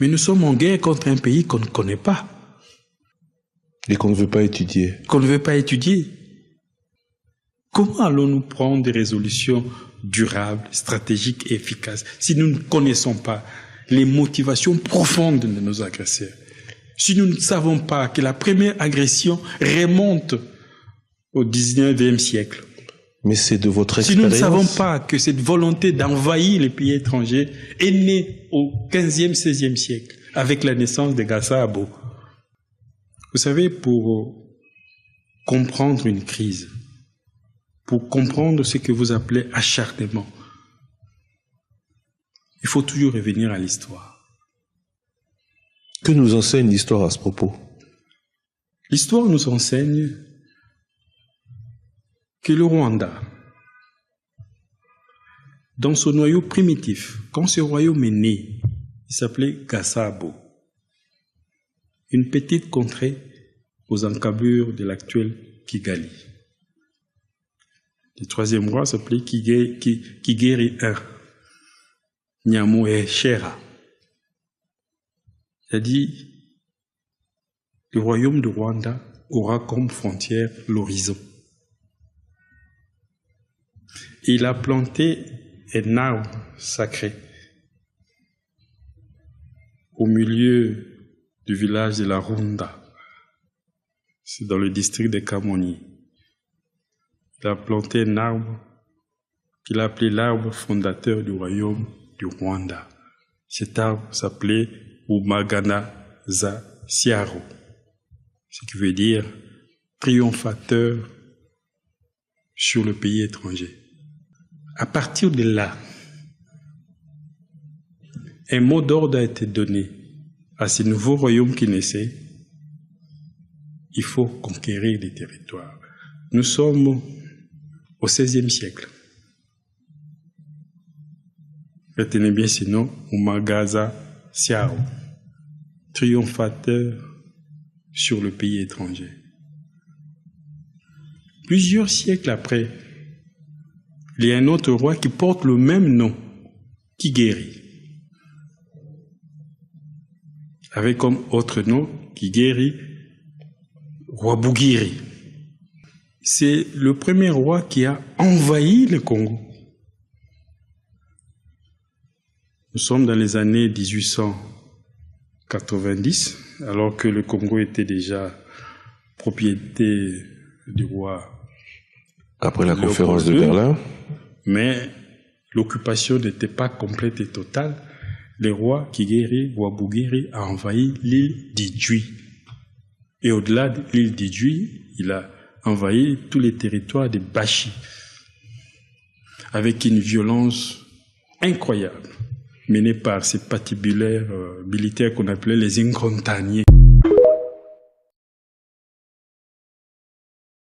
Mais nous sommes en guerre contre un pays qu'on ne connaît pas. Et qu'on ne veut pas étudier. Qu'on ne veut pas étudier. Comment allons-nous prendre des résolutions durables, stratégiques et efficaces si nous ne connaissons pas les motivations profondes de nos agresseurs? Si nous ne savons pas que la première agression remonte au 19e siècle. Mais c'est de votre expérience. Si nous ne savons pas que cette volonté d'envahir les pays étrangers est née au 15e, 16e siècle, avec la naissance de Gassabo. Vous savez, pour comprendre une crise, pour comprendre ce que vous appelez acharnement, il faut toujours revenir à l'histoire. Que nous enseigne l'histoire à ce propos? L'histoire nous enseigne que le Rwanda, dans son noyau primitif, quand ce royaume est né, il s'appelait Gassabo, une petite contrée aux encablures de l'actuel Kigali. Le troisième roi s'appelait Kigeri I, Nyamuheshera. Il a dit, le royaume de Rwanda aura comme frontière l'horizon. Il a planté un arbre sacré au milieu du village de la Runda. C'est dans le district de Kamoni. Il a planté un arbre qu'il a appelé l'arbre fondateur du royaume du Rwanda. Cet arbre s'appelait Umaganaza Siaro, ce qui veut dire triomphateur sur le pays étranger. À partir de là, un mot d'ordre a été donné à ce nouveau royaume qui naissait. Il faut conquérir des territoires. Nous sommes au XVIe siècle. Retenez bien ce nom, Umagaza Siaro, triomphateur sur le pays étranger. Plusieurs siècles après, il y a un autre roi qui porte le même nom, Kigeri, avec comme autre nom, Kigeri Rwabugiri. C'est le premier roi qui a envahi le Congo. Nous sommes dans les années 1890, alors que le Congo était déjà propriété du roi. Après la conférence de Berlin. Mais l'occupation n'était pas complète et totale. Le roi Kigeri Rwabugiri a envahi l'île d'Idjwi. Et au-delà de l'île d'Idjwi, il a envahi tous les territoires de Bashi, avec une violence incroyable, menée par ces patibulaires militaires qu'on appelait les Incontaniers.